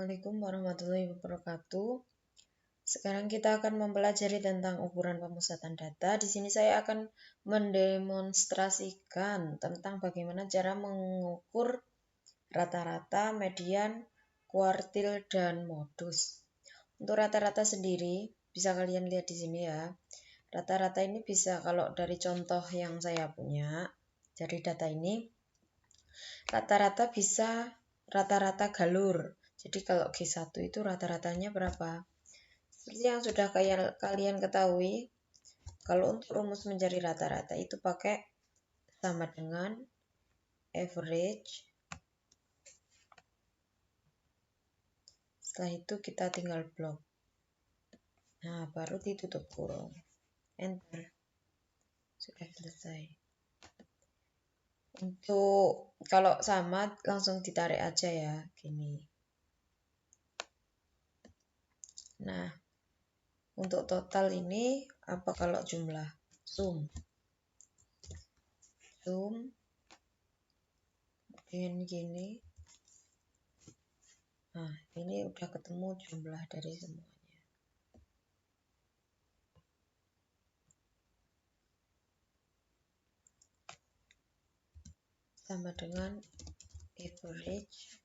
Assalamualaikum warahmatullahi wabarakatuh. Sekarang kita akan mempelajari tentang ukuran pemusatan data. Di sini saya akan mendemonstrasikan tentang bagaimana cara mengukur rata-rata, median, kuartil, dan modus. Untuk rata-rata sendiri, bisa kalian lihat di sini ya. Rata-rata ini bisa, kalau dari contoh yang saya punya, dari data ini, rata-rata bisa rata-rata galur. Jadi kalau G1 itu rata-ratanya berapa? Seperti yang sudah kalian ketahui, kalau untuk rumus mencari rata-rata itu pakai sama dengan average. Setelah itu kita tinggal blok. Nah, baru ditutup kurung. Enter. Sudah selesai. Untuk kalau sama langsung ditarik aja ya, gini. Nah, untuk total ini apa kalau jumlah? Sum. Kemudian gini. Nah, ini udah ketemu jumlah dari semuanya. Sama dengan average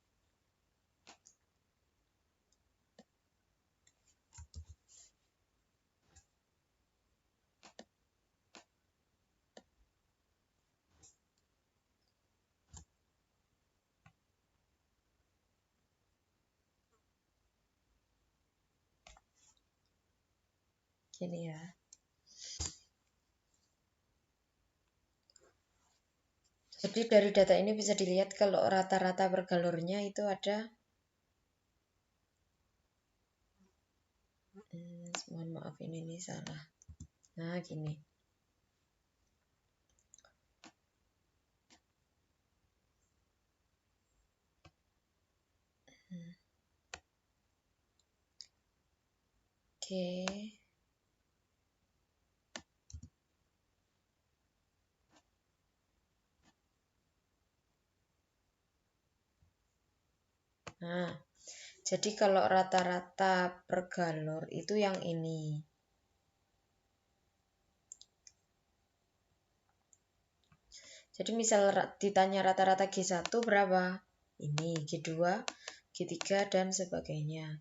gini ya. Jadi dari data ini bisa dilihat kalau rata-rata per galurnya itu ada mohon maaf ini salah. Nah, gini. Oke. Nah, jadi kalau rata-rata per galur itu yang ini. Jadi misal ditanya rata-rata G1 berapa? Ini, G2, G3, dan sebagainya.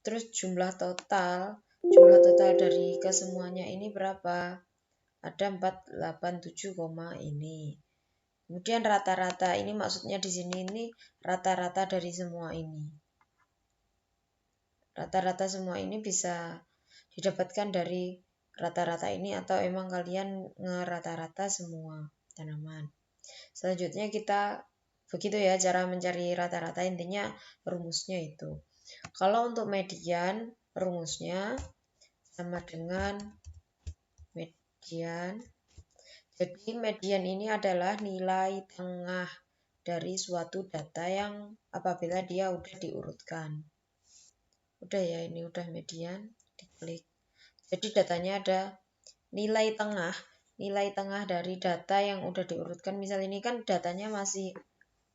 Terus jumlah total dari kesemuanya ini berapa? Ada 487, ini. Kemudian rata-rata ini maksudnya di sini ini rata-rata dari semua ini. Rata-rata semua ini bisa didapatkan dari rata-rata ini atau emang kalian ngerata-rata semua tanaman. Selanjutnya kita begitu ya cara mencari rata-rata, intinya rumusnya itu. Kalau untuk median rumusnya sama dengan median. Jadi median ini adalah nilai tengah dari suatu data yang apabila dia udah diurutkan. Udah ya, ini udah median, diklik. Jadi datanya ada nilai tengah dari data yang udah diurutkan. Misal ini kan datanya masih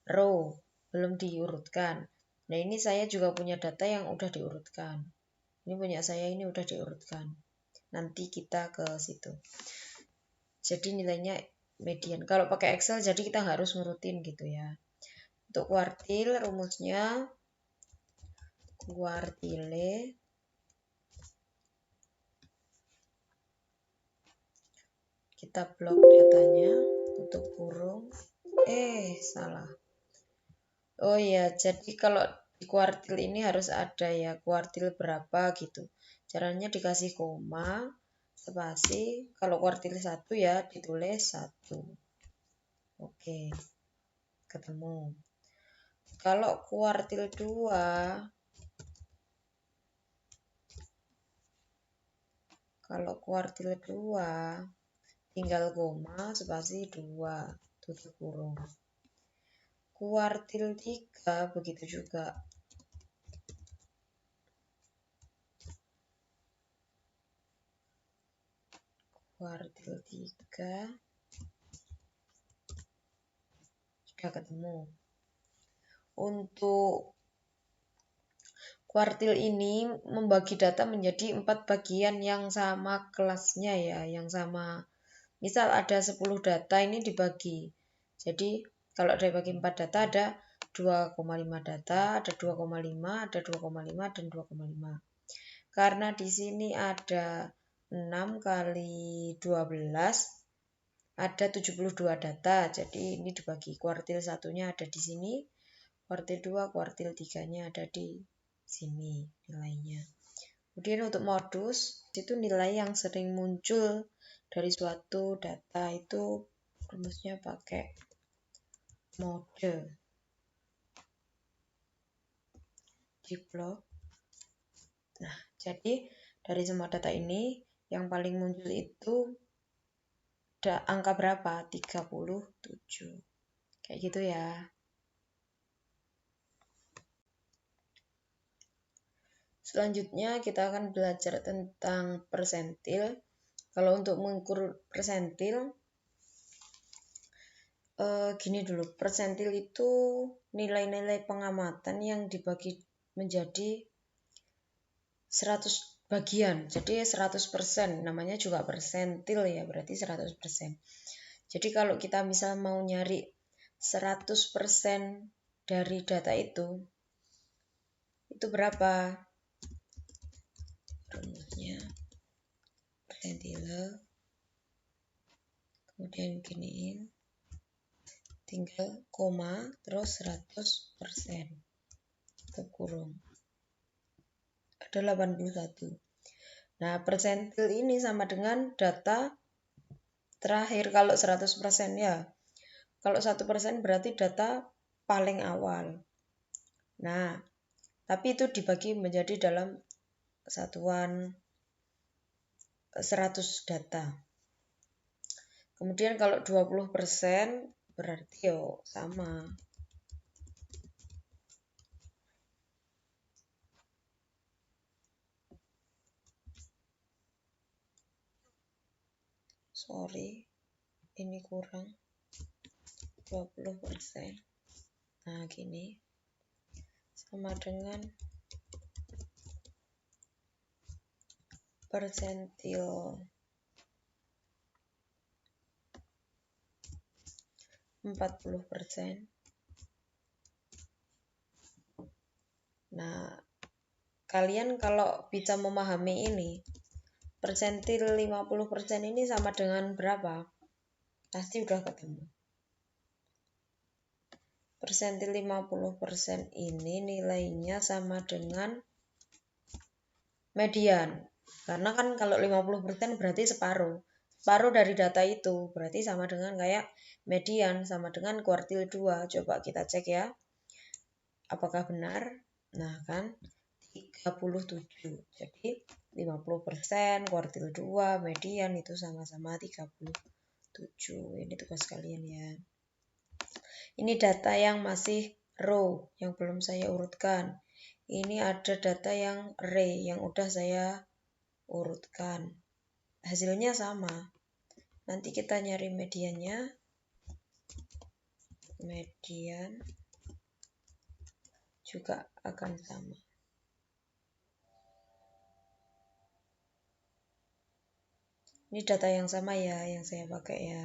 row, belum diurutkan. Nah, ini saya juga punya data yang udah diurutkan. Ini punya saya, ini udah diurutkan. Nanti kita ke situ. Jadi nilainya median. Kalau pakai Excel jadi kita harus ngurutin gitu ya. Untuk kuartil rumusnya kuartile kita blok datanya, tutup kurung. Salah. Oh ya, jadi kalau di kuartil ini harus ada ya kuartil berapa gitu. Caranya dikasih koma, spasi. Kalau kuartil 1 ya ditulis 1. Oke, ketemu. Kalau kuartil 2, tinggal koma, spasi 2, tutup kurung. Kuartil 3 begitu juga. Kuartil 3 sudah ketemu. Untuk kuartil ini membagi data menjadi 4 bagian yang sama kelasnya ya, yang sama. Misal ada 10 data ini dibagi. Jadi kalau dibagi 4 data ada 2,5 data, ada 2,5, ada 2,5 dan 2,5. Karena di sini ada 6 kali 12 ada 72 data. Jadi ini dibagi kuartil satunya ada di sini, kuartil 2, kuartil 3-nya ada di sini nilainya. Kemudian untuk modus, itu nilai yang sering muncul dari suatu data itu rumusnya pakai mode diplot. Nah, jadi dari semua data ini yang paling muncul itu angka berapa? 37. Kayak gitu ya. Selanjutnya kita akan belajar tentang persentil. Kalau untuk mengukur persentil, gini dulu, persentil itu nilai-nilai pengamatan yang dibagi menjadi 100 bagian. Jadi 100%, namanya juga persentil ya, berarti 100%. Jadi kalau kita misal mau nyari 100% dari data itu berapa? Rumusnya persentile, kemudian giniin, tinggal koma, terus 100%, tutup kurung. Ada 81. Nah, persentil ini sama dengan data terakhir kalau 100% ya. Kalau 1% berarti data paling awal. Nah, tapi itu dibagi menjadi dalam satuan 100 data. Kemudian kalau 20% berarti sama. Sorry, ini kurang 20%. Nah, gini. Sama dengan persentil 40%. Nah, kalian kalau bisa memahami ini, persentil 50% ini sama dengan berapa? Pasti udah ketemu. Persentil 50% ini nilainya sama dengan median. Karena kan kalau 50% berarti separuh. Separuh dari data itu berarti sama dengan kayak median, sama dengan kuartil 2. Coba kita cek ya. Apakah benar? Nah kan 37. Jadi 50% kuartil 2 median itu sama-sama 37. Ini tugas kalian ya. Ini data yang masih row yang belum saya urutkan. Ini ada data yang array yang udah saya urutkan. Hasilnya sama. Nanti kita nyari mediannya. Median juga akan sama. Ini data yang sama ya, yang saya pakai ya.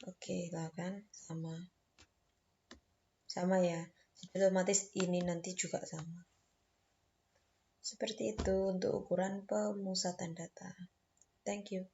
Oke lah kan, sama. Sama ya. Jadi otomatis ini nanti juga sama. Seperti itu untuk ukuran pemusatan data. Thank you.